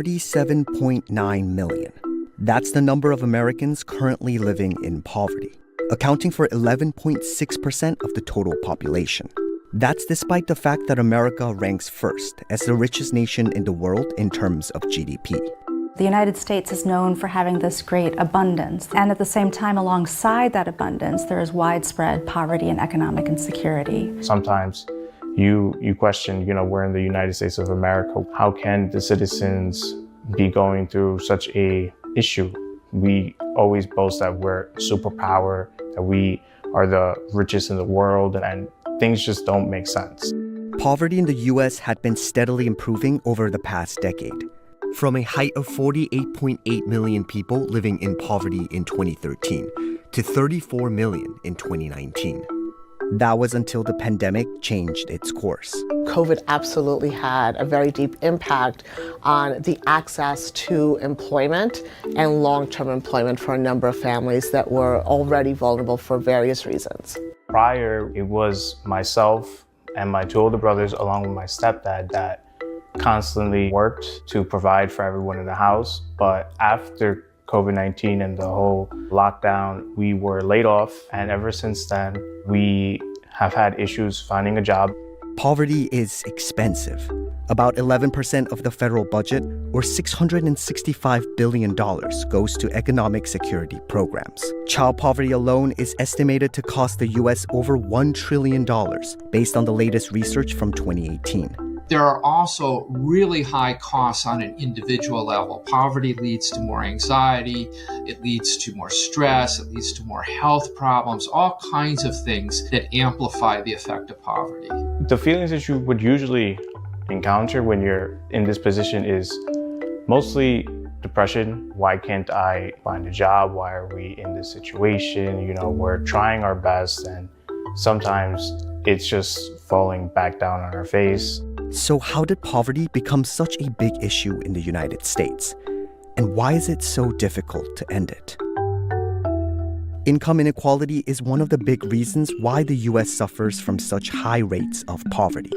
37.9 million. That's the number of Americans currently living in poverty, accounting for 11.6% of the total population. That's despite the fact that America ranks first as the richest nation in the world in terms of GDP. The United States is known for having this great abundance, and at the same time, alongside that abundance, there is widespread poverty and economic insecurity. Sometimes you question, we're in the United States of America. How can the citizens be going through such a issue? We always boast that we're a superpower, that we are the richest in the world, and things just don't make sense. Poverty in the U.S. had been steadily improving over the past decade. From a height of 48.8 million people living in poverty in 2013 to 34 million in 2019. That was until the pandemic changed its course. COVID absolutely had a very deep impact on the access to employment and long-term employment for a number of families that were already vulnerable for various reasons. Prior, it was myself and my two older brothers, along with my stepdad, that constantly worked to provide for everyone in the house. But after COVID-19 and the whole lockdown, we were laid off. And ever since then, we have had issues finding a job. Poverty is expensive. About 11% of the federal budget, or $665 billion, goes to economic security programs. Child poverty alone is estimated to cost the U.S. over $1 trillion, based on the latest research from 2018. There are also really high costs on an individual level. Poverty leads to more anxiety, it leads to more stress, it leads to more health problems, all kinds of things that amplify the effect of poverty. The feelings that you would usually encounter when you're in this position is mostly depression. Why can't I find a job? Why are we in this situation? We're trying our best, and sometimes it's just falling back down on our face. So how did poverty become such a big issue in the United States? And why is it so difficult to end it? Income inequality is one of the big reasons why the U.S. suffers from such high rates of poverty.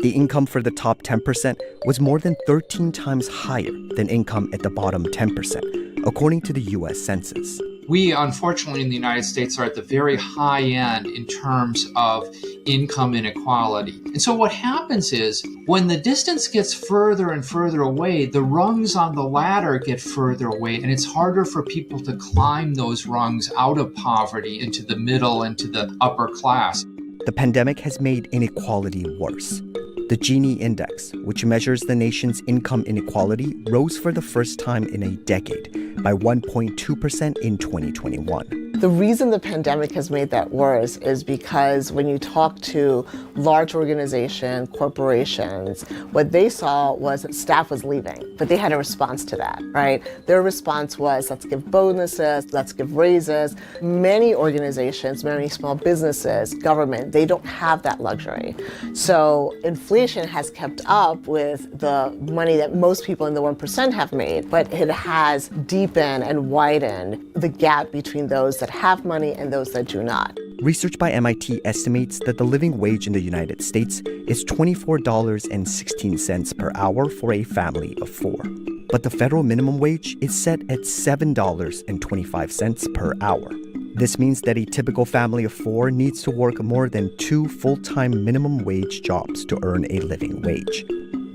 The income for the top 10% was more than 13 times higher than income at the bottom 10%, according to the U.S. Census. We, unfortunately, in the United States are at the very high end in terms of income inequality. And so what happens is when the distance gets further and further away, the rungs on the ladder get further away, and it's harder for people to climb those rungs out of poverty into the middle and to the upper class. The pandemic has made inequality worse. The Gini index, which measures the nation's income inequality, rose for the first time in a decade by 1.2% in 2021. The reason the pandemic has made that worse is because when you talk to large organizations, corporations, what they saw was staff was leaving, but they had a response to that, right? Their response was, let's give bonuses, let's give raises. Many organizations, many small businesses, government, they don't have that luxury. So inflation has kept up with the money that most people in the 1% have made, but it has deepened and widened the gap between those that have money and those that do not. Research by MIT estimates that the living wage in the United States is $24.16 per hour for a family of four. But the federal minimum wage is set at $7.25 per hour. This means that a typical family of four needs to work more than 2 full-time minimum wage jobs to earn a living wage.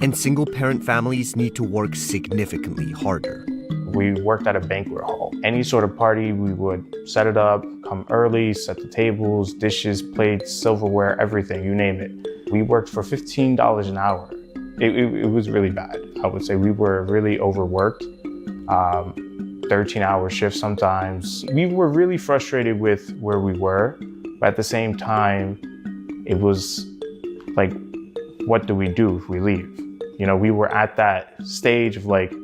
And single-parent families need to work significantly harder. We worked at a banquet hall. Any sort of party, we would set it up, come early, set the tables, dishes, plates, silverware, everything, you name it. We worked for $15 an hour. It was really bad. I would say we were really overworked, 13-hour shifts sometimes. We were really frustrated with where we were, but at the same time, it was like, what do we do if we leave? We were at that stage of like,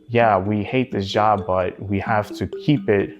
yeah, we hate this job, but we have to keep it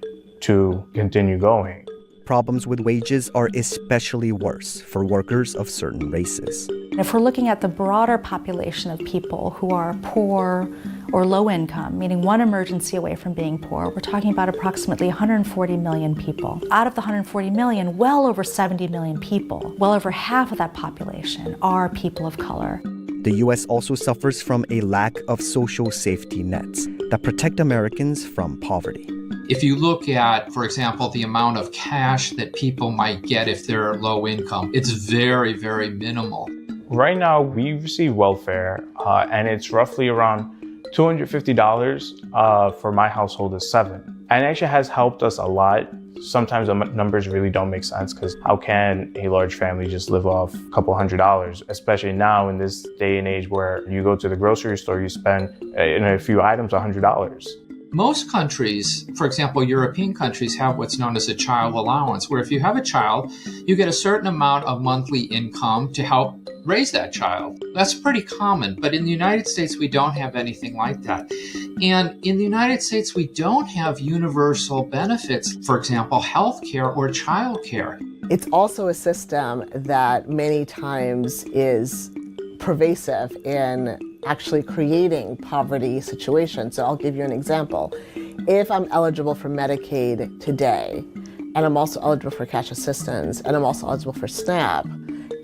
to continue going. Problems with wages are especially worse for workers of certain races. If we're looking at the broader population of people who are poor or low income, meaning one emergency away from being poor, we're talking about approximately 140 million people. Out of the 140 million, well over 70 million people, well over half of that population are people of color. The U.S. also suffers from a lack of social safety nets that protect Americans from poverty. If you look at, for example, the amount of cash that people might get if they're low income, it's very, very minimal. Right now, we receive welfare, and it's roughly around $250 for my household is 7. And it actually has helped us a lot. Sometimes the numbers really don't make sense because how can a large family just live off a couple $100s, especially now in this day and age where you go to the grocery store, you spend in a few items $100. Most countries, for example, European countries, have what's known as a child allowance, where if you have a child, you get a certain amount of monthly income to help raise that child. That's pretty common, but in the United States, we don't have anything like that. And in the United States, we don't have universal benefits, for example, health care or child care. It's also a system that many times is pervasive in actually creating poverty situations. So I'll give you an example. If I'm eligible for Medicaid today, and I'm also eligible for cash assistance, and I'm also eligible for SNAP,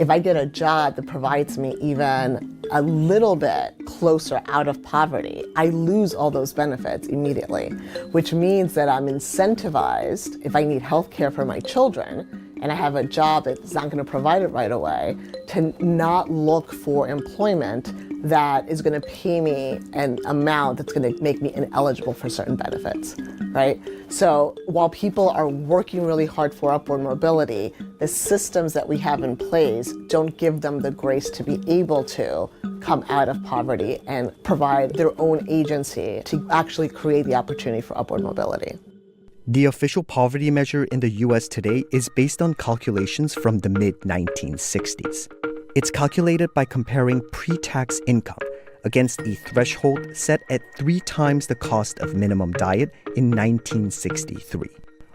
if I get a job that provides me even a little bit closer out of poverty, I lose all those benefits immediately, which means that I'm incentivized, if I need health care for my children, and I have a job that's not going to provide it right away, to not look for employment that is going to pay me an amount that's going to make me ineligible for certain benefits, right? So while people are working really hard for upward mobility, the systems that we have in place don't give them the grace to be able to come out of poverty and provide their own agency to actually create the opportunity for upward mobility. The official poverty measure in the U.S. today is based on calculations from the mid-1960s. It's calculated by comparing pre-tax income against a threshold set at 3 times the cost of minimum diet in 1963.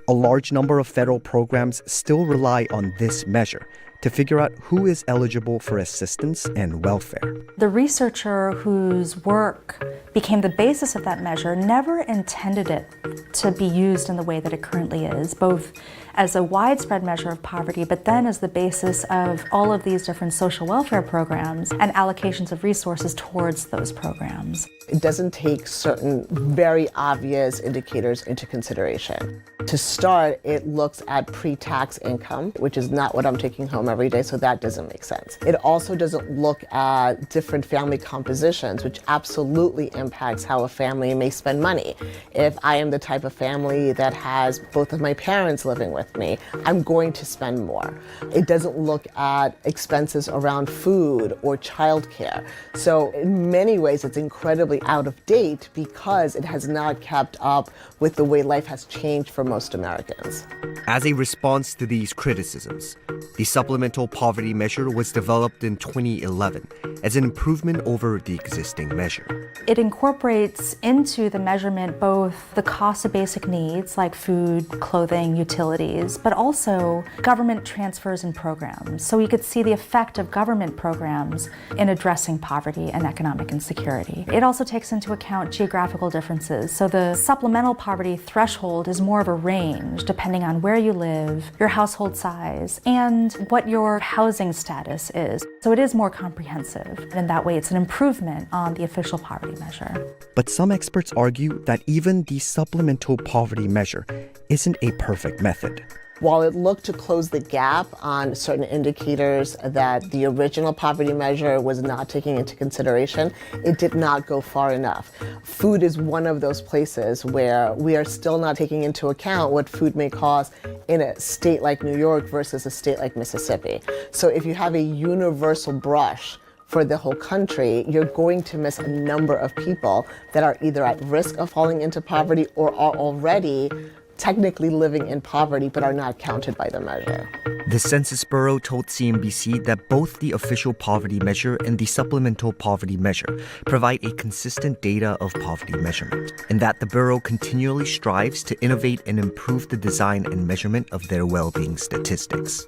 A large number of federal programs still rely on this measure to figure out who is eligible for assistance and welfare. The researcher whose work became the basis of that measure never intended it to be used in the way that it currently is, both as a widespread measure of poverty, but then as the basis of all of these different social welfare programs and allocations of resources towards those programs. It doesn't take certain very obvious indicators into consideration. To start, it looks at pre-tax income, which is not what I'm taking home every day, so that doesn't make sense. It also doesn't look at different family compositions, which absolutely impacts how a family may spend money. If I am the type of family that has both of my parents living with me, I'm going to spend more. It doesn't look at expenses around food or childcare. So in many ways, it's incredibly out of date because it has not kept up with the way life has changed for most Americans. As a response to these criticisms, the Supplemental Poverty Measure was developed in 2011 as an improvement over the existing measure. It incorporates into the measurement both the cost of basic needs like food, clothing, utilities, but also government transfers and programs. So you could see the effect of government programs in addressing poverty and economic insecurity. It also takes into account geographical differences. So the supplemental poverty threshold is more of a range depending on where you live, your household size, and what your housing status is. So it is more comprehensive. And in that way, it's an improvement on the official poverty measure. But some experts argue that even the Supplemental Poverty Measure isn't a perfect method. While it looked to close the gap on certain indicators that the original poverty measure was not taking into consideration, it did not go far enough. Food is one of those places where we are still not taking into account what food may cost in a state like New York versus a state like Mississippi. So if you have a universal brush for the whole country, you're going to miss a number of people that are either at risk of falling into poverty or are already technically living in poverty but are not counted by the measure. The Census Bureau told CNBC that both the official poverty measure and the supplemental poverty measure provide a consistent data of poverty measurement, and that the Bureau continually strives to innovate and improve the design and measurement of their well-being statistics.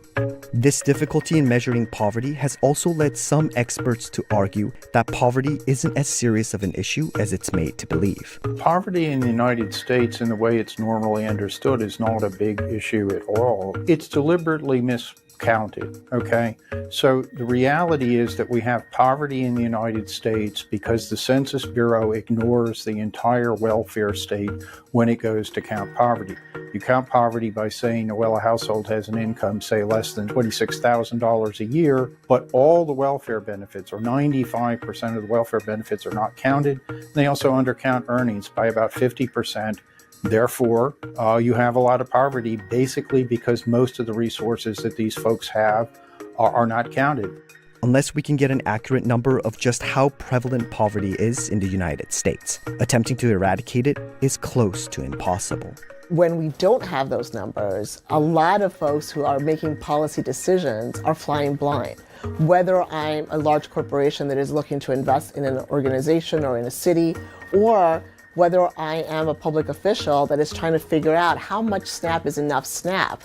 This difficulty in measuring poverty has also led some experts to argue that poverty isn't as serious of an issue as it's made to believe. Poverty in the United States, in the way it's normally understood, is not a big issue at all. It's deliberately counted, okay? So the reality is that we have poverty in the United States because the Census Bureau ignores the entire welfare state when it goes to count poverty. You count poverty by saying, well, a household has an income, say, less than $26,000 a year, but all the welfare benefits, or 95% of the welfare benefits, are not counted. They also undercount earnings by about 50%. Therefore, you have a lot of poverty, basically because most of the resources that these folks have are not counted. Unless we can get an accurate number of just how prevalent poverty is in the United States, attempting to eradicate it is close to impossible. When we don't have those numbers, a lot of folks who are making policy decisions are flying blind. Whether I'm a large corporation that is looking to invest in an organization or in a city, or whether I am a public official that is trying to figure out how much SNAP is enough SNAP.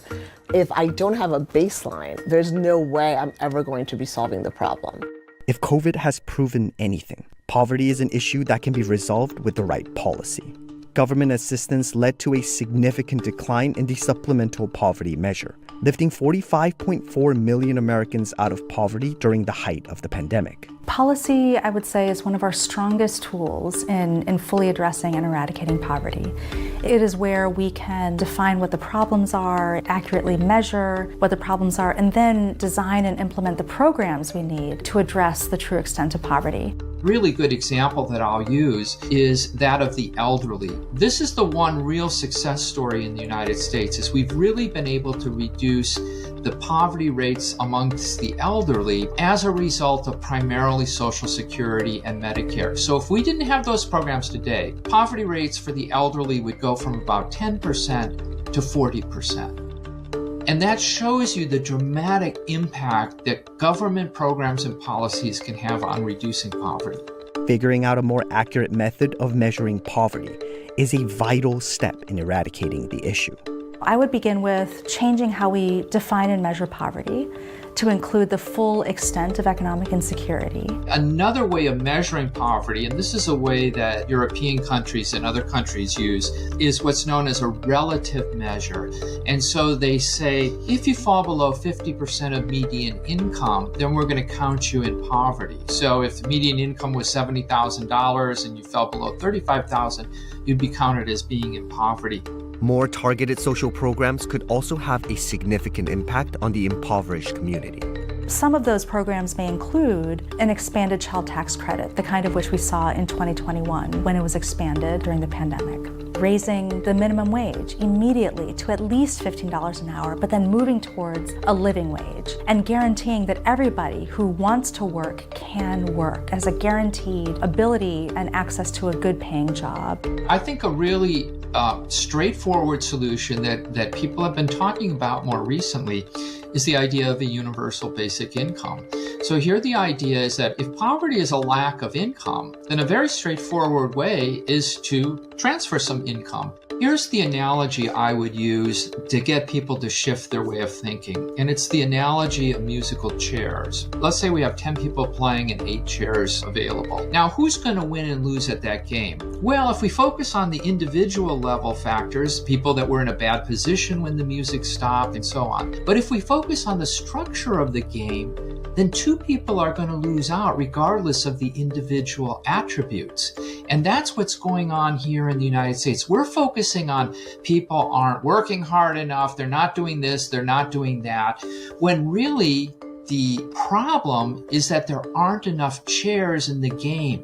If I don't have a baseline, there's no way I'm ever going to be solving the problem. If COVID has proven anything, poverty is an issue that can be resolved with the right policy. Government assistance led to a significant decline in the supplemental poverty measure, lifting 45.4 million Americans out of poverty during the height of the pandemic. Policy, I would say, is one of our strongest tools in fully addressing and eradicating poverty. It is where we can define what the problems are, accurately measure what the problems are, and then design and implement the programs we need to address the true extent of poverty. Really good example that I'll use is that of the elderly. This is the one real success story in the United States, is we've really been able to reduce the poverty rates amongst the elderly as a result of primarily Social Security and Medicare. So if we didn't have those programs today, poverty rates for the elderly would go from about 10% to 40%. And that shows you the dramatic impact that government programs and policies can have on reducing poverty. Figuring out a more accurate method of measuring poverty is a vital step in eradicating the issue. I would begin with changing how we define and measure poverty to include the full extent of economic insecurity. Another way of measuring poverty, and this is a way that European countries and other countries use, is what's known as a relative measure. And so they say, if you fall below 50% of median income, then we're going to count you in poverty. So if the median income was $70,000 and you fell below $35,000, you'd be counted as being in poverty. More targeted social programs could also have a significant impact on the impoverished community. Some of those programs may include an expanded child tax credit, the kind of which we saw in 2021 when it was expanded during the pandemic. Raising the minimum wage immediately to at least $15 an hour, but then moving towards a living wage, and guaranteeing that everybody who wants to work can work as a guaranteed ability and access to a good paying job. I think a really straightforward solution that people have been talking about more recently is the idea of a universal basic income. So here the idea is that if poverty is a lack of income, then a very straightforward way is to transfer some income. Here's the analogy I would use to get people to shift their way of thinking, and it's the analogy of musical chairs. Let's say we have 10 people playing and 8 chairs available. Now, who's going to win and lose at that game? Well, if we focus on the individual level factors, people that were in a bad position when the music stopped and so on. But if we focus on the structure of the game, then 2 people are going to lose out regardless of the individual attributes. And that's what's going on here in the United States. We're focusing on people aren't working hard enough, they're not doing this, they're not doing that, when really the problem is that there aren't enough chairs in the game.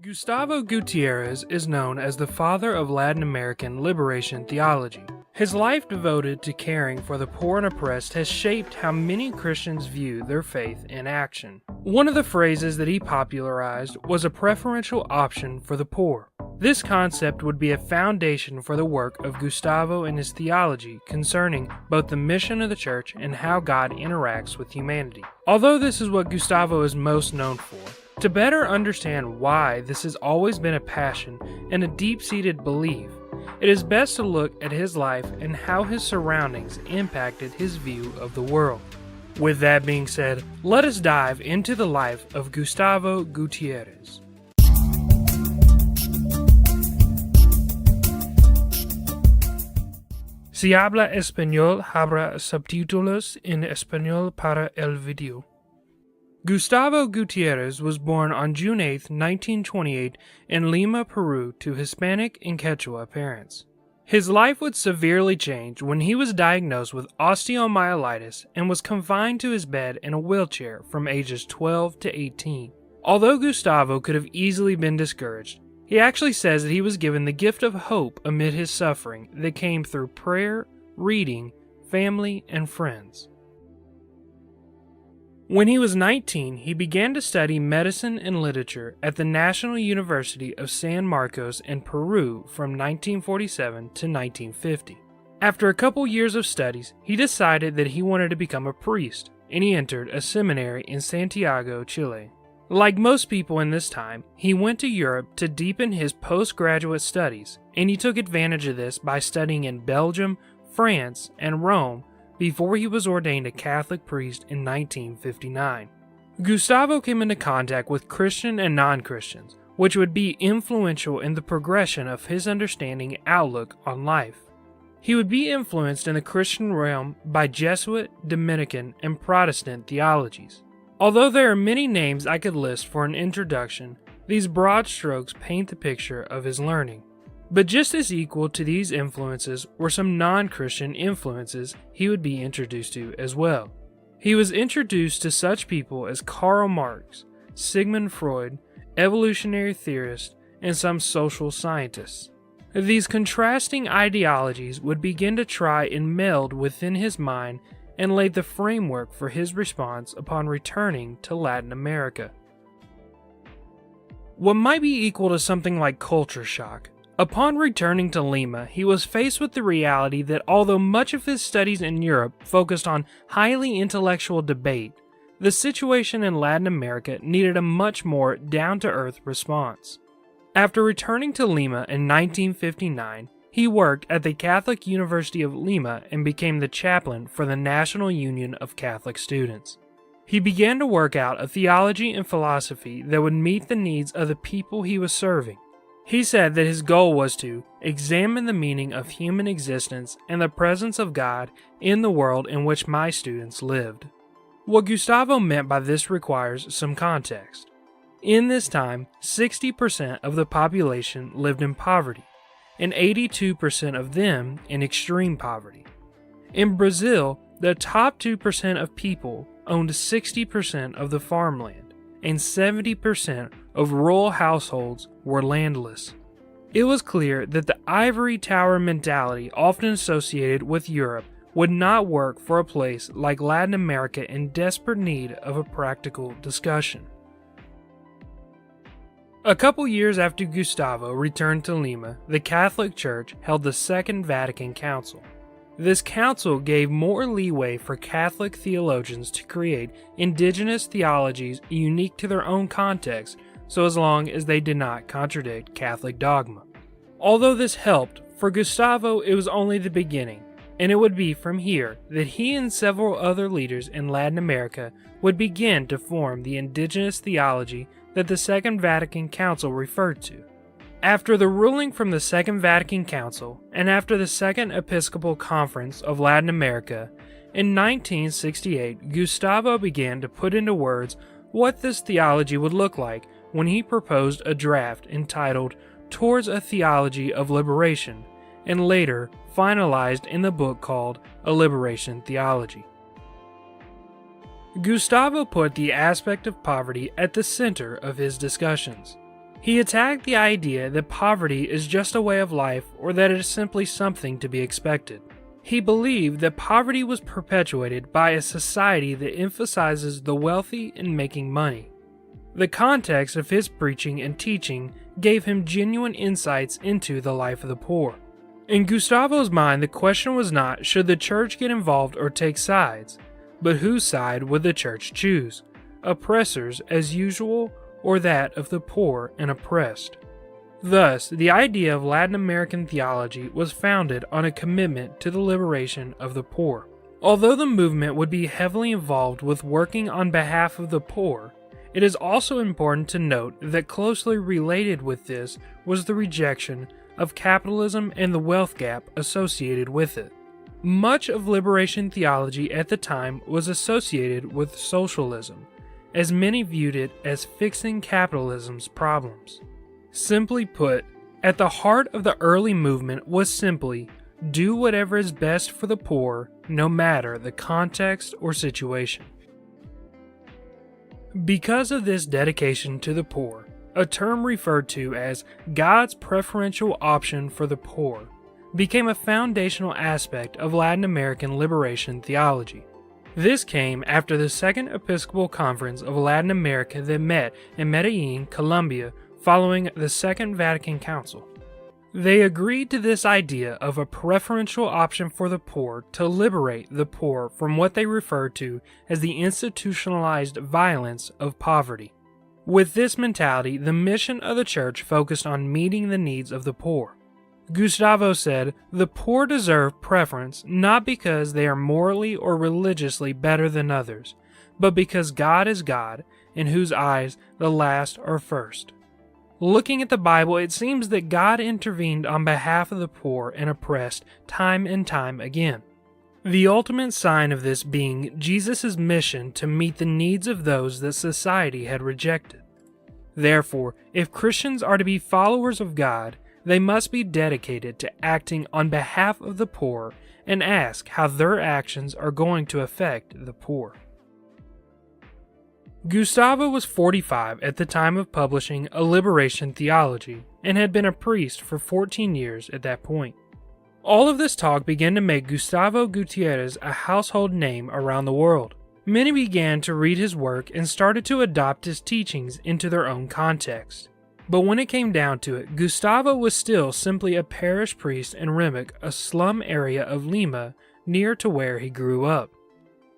Gustavo Gutierrez is known as the father of Latin American liberation theology. His life devoted to caring for the poor and oppressed has shaped how many Christians view their faith in action. One of the phrases that he popularized was a preferential option for the poor. This concept would be a foundation for the work of Gustavo and his theology concerning both the mission of the church and how God interacts with humanity. Although this is what Gustavo is most known for, to better understand why this has always been a passion and a deep-seated belief, it is best to look at his life and how his surroundings impacted his view of the world. With that being said, let us dive into the life of Gustavo Gutierrez. Si habla español, habrá subtítulos en español para el video. Gustavo Gutierrez was born on June 8, 1928, in Lima, Peru, to Hispanic and Quechua parents. His life would severely change when he was diagnosed with osteomyelitis and was confined to his bed in a wheelchair from ages 12 to 18. Although Gustavo could have easily been discouraged, he actually says that he was given the gift of hope amid his suffering that came through prayer, reading, family, and friends. When he was 19, he began to study medicine and literature at the National University of San Marcos in Peru from 1947 to 1950. After a couple years of studies, he decided that he wanted to become a priest, and he entered a seminary in Santiago, Chile. Like most people in this time, he went to Europe to deepen his postgraduate studies, and he took advantage of this by studying in Belgium, France, and Rome before he was ordained a Catholic priest in 1959. Gustavo came into contact with Christian and non-Christians, which would be influential in the progression of his understanding and outlook on life. He would be influenced in the Christian realm by Jesuit, Dominican, and Protestant theologies. Although there are many names I could list for an introduction, these broad strokes paint the picture of his learning. But just as equal to these influences were some non-Christian influences he would be introduced to as well. He was introduced to such people as Karl Marx, Sigmund Freud, evolutionary theorists, and some social scientists. These contrasting ideologies would begin to try and meld within his mind and laid the framework for his response upon returning to Latin America. What might be equal to something like culture shock. Upon returning to Lima, he was faced with the reality that although much of his studies in Europe focused on highly intellectual debate, the situation in Latin America needed a much more down-to-earth response. After returning to Lima in 1959, he worked at the Catholic University of Lima and became the chaplain for the National Union of Catholic Students. He began to work out a theology and philosophy that would meet the needs of the people he was serving. He said that his goal was to examine the meaning of human existence and the presence of God in the world in which my students lived. What Gustavo meant by this requires some context. In this time, 60% of the population lived in poverty, and 82% of them in extreme poverty. In Brazil, the top 2% of people owned 60% of the farmland, and 70% of rural households were landless. It was clear that the ivory tower mentality often associated with Europe would not work for a place like Latin America in desperate need of a practical discussion. A couple years after Gustavo returned to Lima, the Catholic Church held the Second Vatican Council. This council gave more leeway for Catholic theologians to create indigenous theologies unique to their own context, so as long as they did not contradict Catholic dogma. Although this helped, for Gustavo it was only the beginning, and it would be from here that he and several other leaders in Latin America would begin to form the indigenous theology that the Second Vatican Council referred to. After the ruling from the Second Vatican Council, and after the Second Episcopal Conference of Latin America, in 1968, Gustavo began to put into words what this theology would look like when he proposed a draft entitled Towards a Theology of Liberation, and later finalized in the book called A Liberation Theology. Gustavo put the aspect of poverty at the center of his discussions. He attacked the idea that poverty is just a way of life or that it is simply something to be expected. He believed that poverty was perpetuated by a society that emphasizes the wealthy in making money. The context of his preaching and teaching gave him genuine insights into the life of the poor. In Gustavo's mind, the question was not should the church get involved or take sides, but whose side would the church choose, oppressors as usual or that of the poor and oppressed. Thus, the idea of Latin American theology was founded on a commitment to the liberation of the poor. Although the movement would be heavily involved with working on behalf of the poor, it is also important to note that closely related with this was the rejection of capitalism and the wealth gap associated with it. Much of liberation theology at the time was associated with socialism, as many viewed it as fixing capitalism's problems. Simply put, at the heart of the early movement was simply do whatever is best for the poor, no matter the context or situation. Because of this dedication to the poor, a term referred to as God's preferential option for the poor became a foundational aspect of Latin American liberation theology. This came after the Second Episcopal Conference of Latin America that met in Medellin, Colombia, following the Second Vatican Council. They agreed to this idea of a preferential option for the poor to liberate the poor from what they referred to as the institutionalized violence of poverty. With this mentality, the mission of the church focused on meeting the needs of the poor. Gustavo said, "The poor deserve preference not because they are morally or religiously better than others, but because God is God, in whose eyes the last are first." Looking at the Bible, it seems that God intervened on behalf of the poor and oppressed time and time again. The ultimate sign of this being Jesus' mission to meet the needs of those that society had rejected. Therefore, if Christians are to be followers of God, they must be dedicated to acting on behalf of the poor and ask how their actions are going to affect the poor. Gustavo was 45 at the time of publishing A Liberation Theology and had been a priest for 14 years at that point. All of this talk began to make Gustavo Gutierrez a household name around the world. Many began to read his work and started to adopt his teachings into their own context. But when it came down to it, Gustavo was still simply a parish priest in Rimac, a slum area of Lima, near to where he grew up.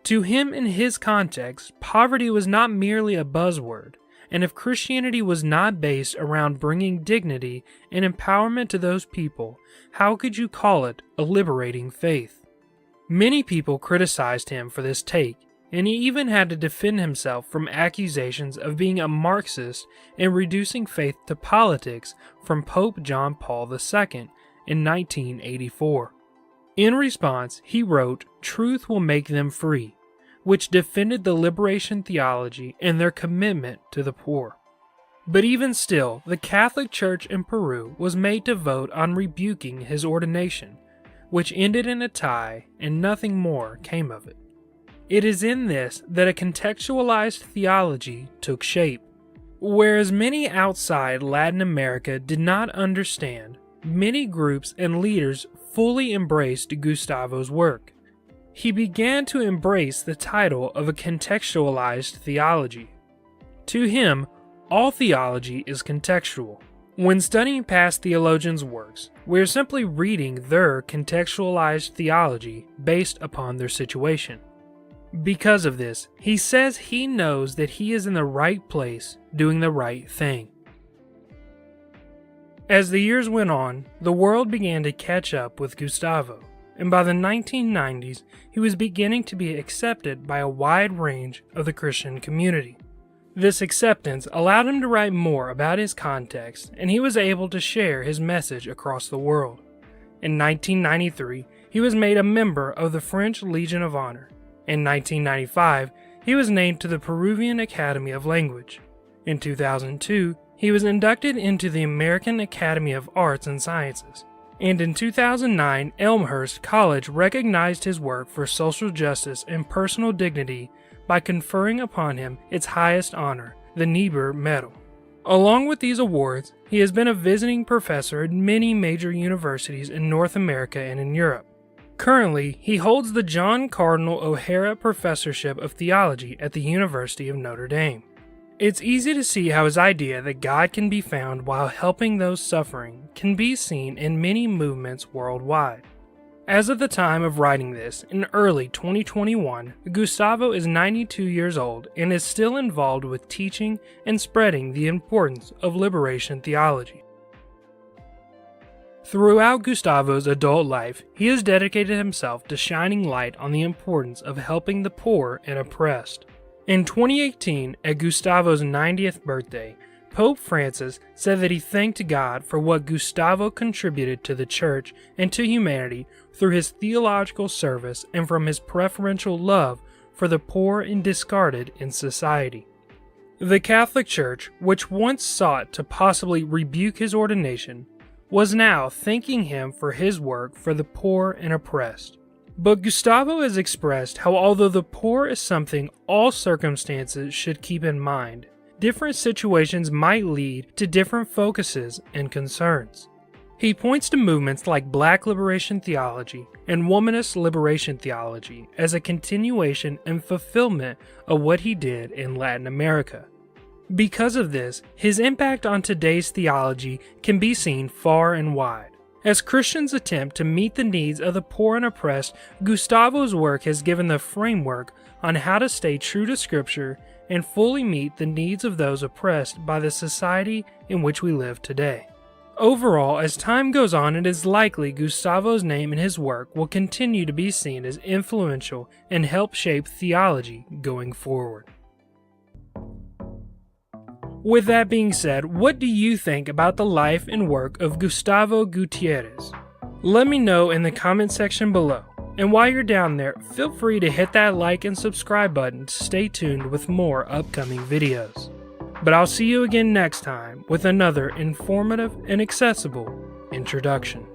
To him, in his context, poverty was not merely a buzzword, and if Christianity was not based around bringing dignity and empowerment to those people, how could you call it a liberating faith? Many people criticized him for this take, and he even had to defend himself from accusations of being a Marxist and reducing faith to politics from Pope John Paul II in 1984. In response, he wrote, "Truth Will Make Them Free," which defended the liberation theology and their commitment to the poor. But even still, the Catholic Church in Peru was made to vote on rebuking his ordination, which ended in a tie and nothing more came of it. It is in this that a contextualized theology took shape. Whereas many outside Latin America did not understand, many groups and leaders fully embraced Gustavo's work. He began to embrace the title of a contextualized theology. To him, all theology is contextual. When studying past theologians' works, we are simply reading their contextualized theology based upon their situation. Because of this, he says he knows that he is in the right place doing the right thing. As the years went on, the world began to catch up with Gustavo, and by the 1990s, he was beginning to be accepted by a wide range of the Christian community. This acceptance allowed him to write more about his context, and he was able to share his message across the world. In 1993, he was made a member of the French Legion of Honor. In 1995, he was named to the Peruvian Academy of Language. In 2002, he was inducted into the American Academy of Arts and Sciences. And in 2009, Elmhurst College recognized his work for social justice and personal dignity by conferring upon him its highest honor, the Niebuhr Medal. Along with these awards, he has been a visiting professor at many major universities in North America and in Europe. Currently, he holds the John Cardinal O'Hara Professorship of Theology at the University of Notre Dame. It's easy to see how his idea that God can be found while helping those suffering can be seen in many movements worldwide. As of the time of writing this, in early 2021, Gustavo is 92 years old and is still involved with teaching and spreading the importance of liberation theology. Throughout Gustavo's adult life, he has dedicated himself to shining light on the importance of helping the poor and oppressed. In 2018, at Gustavo's 90th birthday, Pope Francis said that he thanked God for what Gustavo contributed to the Church and to humanity through his theological service and from his preferential love for the poor and discarded in society. The Catholic Church, which once sought to possibly rebuke his ordination, was now thanking him for his work for the poor and oppressed. But Gustavo has expressed how although the poor is something all circumstances should keep in mind, different situations might lead to different focuses and concerns. He points to movements like Black liberation theology and womanist liberation theology as a continuation and fulfillment of what he did in Latin America. Because of this, his impact on today's theology can be seen far and wide. As Christians attempt to meet the needs of the poor and oppressed, Gustavo's work has given the framework on how to stay true to Scripture and fully meet the needs of those oppressed by the society in which we live today. Overall, as time goes on, it is likely Gustavo's name and his work will continue to be seen as influential and help shape theology going forward. With that being said, what do you think about the life and work of Gustavo Gutierrez? Let me know in the comment section below. And while you're down there, feel free to hit that like and subscribe button to stay tuned with more upcoming videos. But I'll see you again next time with another informative and accessible introduction.